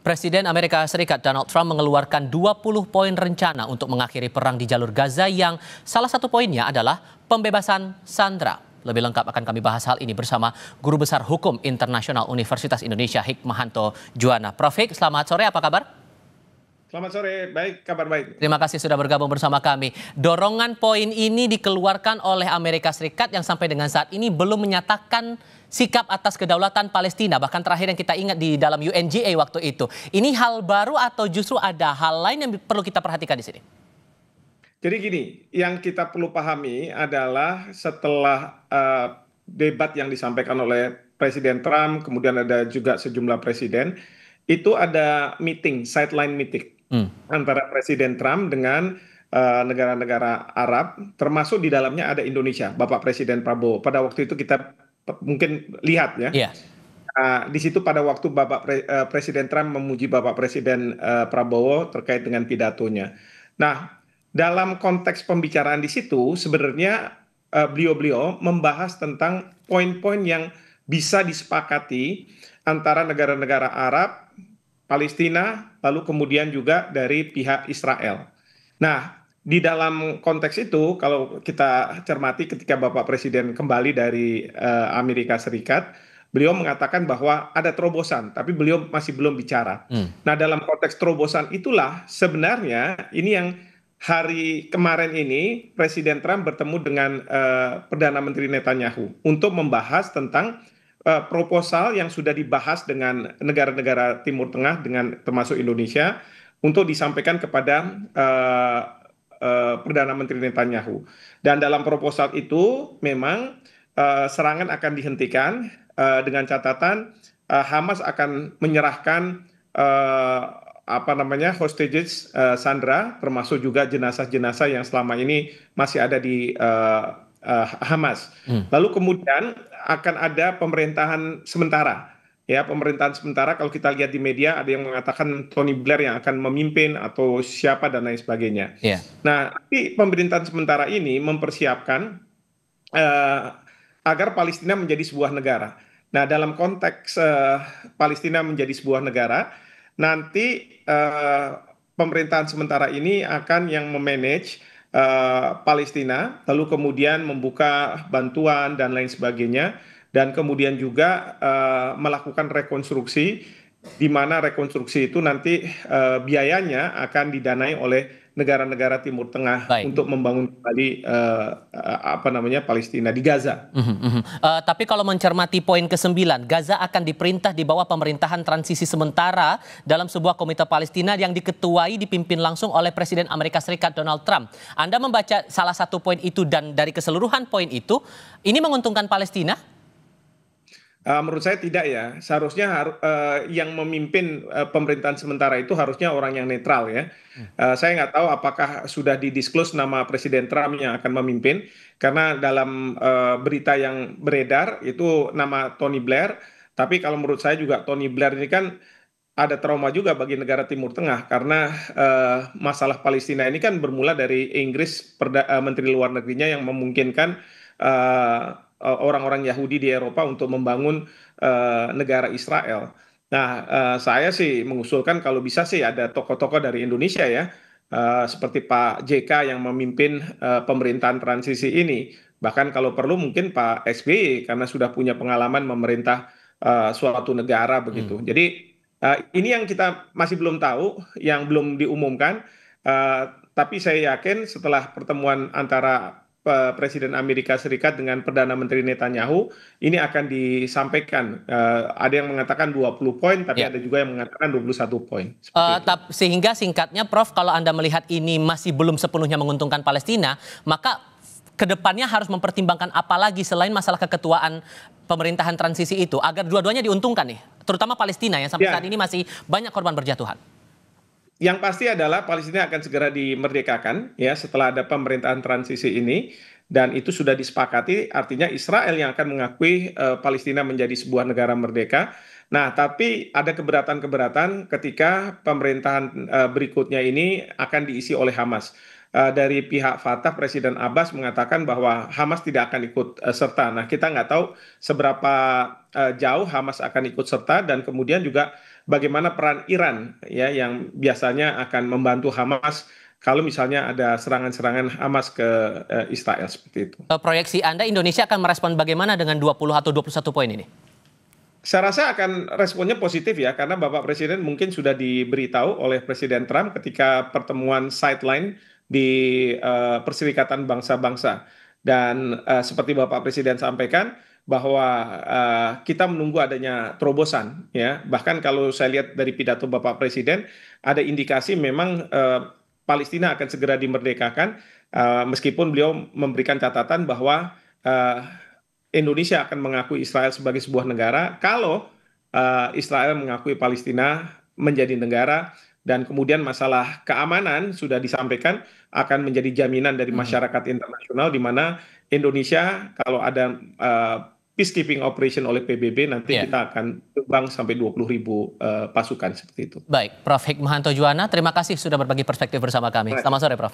Presiden Amerika Serikat Donald Trump mengeluarkan 20 poin rencana untuk mengakhiri perang di jalur Gaza yang salah satu poinnya adalah pembebasan sandera. Lebih lengkap akan kami bahas hal ini bersama Guru Besar Hukum Internasional Universitas Indonesia Hikmahanto Juwana. Prof. Hik, selamat sore, apa kabar? Selamat sore, baik, kabar baik. Terima kasih sudah bergabung bersama kami. Dorongan poin ini dikeluarkan oleh Amerika Serikat yang sampai dengan saat ini belum menyatakan sikap atas kedaulatan Palestina. Bahkan terakhir yang kita ingat di dalam UNGA waktu itu. Ini hal baru atau justru ada hal lain yang perlu kita perhatikan di sini? Jadi gini, yang kita perlu pahami adalah setelah debat yang disampaikan oleh Presiden Trump, kemudian ada juga sejumlah presiden, itu ada meeting, sideline meeting antara Presiden Trump dengan negara-negara Arab, termasuk di dalamnya ada Indonesia, Bapak Presiden Prabowo. Pada waktu itu kita mungkin lihat ya. Yeah. Di situ pada waktu Presiden Trump memuji Bapak Presiden Prabowo terkait dengan pidatonya. Nah, dalam konteks pembicaraan di situ sebenarnya beliau-beliau membahas tentang poin-poin yang bisa disepakati antara negara-negara Arab, Palestina, lalu kemudian juga dari pihak Israel. Nah, di dalam konteks itu kalau kita cermati ketika Bapak Presiden kembali dari Amerika Serikat, beliau mengatakan bahwa ada terobosan, tapi beliau masih belum bicara. Nah, dalam konteks terobosan itulah sebenarnya ini yang hari kemarin ini Presiden Trump bertemu dengan Perdana Menteri Netanyahu untuk membahas tentang proposal yang sudah dibahas dengan negara-negara Timur Tengah dengan termasuk Indonesia untuk disampaikan kepada Perdana Menteri Netanyahu. Dan dalam proposal itu memang serangan akan dihentikan dengan catatan Hamas akan menyerahkan hostages sandera, termasuk juga jenazah-jenazah yang selama ini masih ada di Hamas. Lalu kemudian akan ada pemerintahan sementara. Ya, pemerintahan sementara kalau kita lihat di media ada yang mengatakan Tony Blair yang akan memimpin atau siapa dan lain sebagainya. Yeah. Nah, tapi pemerintahan sementara ini mempersiapkan agar Palestina menjadi sebuah negara. Nah, dalam konteks Palestina menjadi sebuah negara, nanti pemerintahan sementara ini akan yang memanage Palestina, lalu kemudian membuka bantuan dan lain sebagainya, dan kemudian juga melakukan rekonstruksi, di mana rekonstruksi itu nanti biayanya akan didanai oleh negara-negara Timur Tengah. Baik. Untuk membangun kembali Palestina di Gaza. Tapi kalau mencermati poin ke-9, Gaza akan diperintah di bawah pemerintahan transisi sementara dalam sebuah komite Palestina yang diketuai dipimpin langsung oleh Presiden Amerika Serikat Donald Trump. Anda membaca salah satu poin itu dan dari keseluruhan poin itu, ini menguntungkan Palestina? Menurut saya tidak ya. Seharusnya yang memimpin pemerintahan sementara itu harusnya orang yang netral ya. Saya nggak tahu apakah sudah didisclose nama Presiden Trump yang akan memimpin, karena dalam berita yang beredar itu nama Tony Blair. Tapi kalau menurut saya juga Tony Blair ini kan ada trauma juga bagi negara Timur Tengah, karena masalah Palestina ini kan bermula dari Inggris, Menteri Luar Negerinya yang memungkinkan orang-orang Yahudi di Eropa untuk membangun negara Israel. Nah, saya sih mengusulkan kalau bisa sih ada tokoh-tokoh dari Indonesia ya, seperti Pak JK yang memimpin pemerintahan transisi ini. Bahkan kalau perlu mungkin Pak SBY karena sudah punya pengalaman memerintah suatu negara begitu. Jadi ini yang kita masih belum tahu, yang belum diumumkan. Tapi saya yakin setelah pertemuan antara Presiden Amerika Serikat dengan Perdana Menteri Netanyahu ini akan disampaikan. Ada yang mengatakan 20 poin, tapi ada juga yang mengatakan 21 poin. Sehingga singkatnya Prof, kalau Anda melihat ini masih belum sepenuhnya menguntungkan Palestina, maka kedepannya harus mempertimbangkan apa lagi selain masalah keketuaan pemerintahan transisi itu agar dua-duanya diuntungkan nih, terutama Palestina yang sampai saat ini masih banyak korban berjatuhan. Yang pasti adalah Palestina akan segera dimerdekakan ya setelah ada pemerintahan transisi ini, dan itu sudah disepakati, artinya Israel yang akan mengakui Palestina menjadi sebuah negara merdeka. Nah, tapi ada keberatan-keberatan ketika pemerintahan berikutnya ini akan diisi oleh Hamas. Dari pihak Fatah, Presiden Abbas mengatakan bahwa Hamas tidak akan ikut serta. Nah, kita nggak tahu seberapa jauh Hamas akan ikut serta, dan kemudian juga bagaimana peran Iran ya yang biasanya akan membantu Hamas kalau misalnya ada serangan-serangan Hamas ke Israel seperti itu. Proyeksi Anda Indonesia akan merespon bagaimana dengan 20 atau 21 poin ini? Saya rasa akan responnya positif ya, karena Bapak Presiden mungkin sudah diberitahu oleh Presiden Trump ketika pertemuan sideline di Perserikatan Bangsa-Bangsa. Dan seperti Bapak Presiden sampaikan bahwa kita menunggu adanya terobosan ya. Bahkan kalau saya lihat dari pidato Bapak Presiden ada indikasi memang Palestina akan segera dimerdekakan, meskipun beliau memberikan catatan bahwa Indonesia akan mengakui Israel sebagai sebuah negara kalau Israel mengakui Palestina menjadi negara, dan kemudian masalah keamanan sudah disampaikan akan menjadi jaminan dari masyarakat internasional, di mana Indonesia kalau ada peacekeeping operation oleh PBB nanti kita akan terbang sampai 20.000 pasukan seperti itu. Baik, Prof. Hikmahanto Juwana, terima kasih sudah berbagi perspektif bersama kami. Selamat sore, Prof.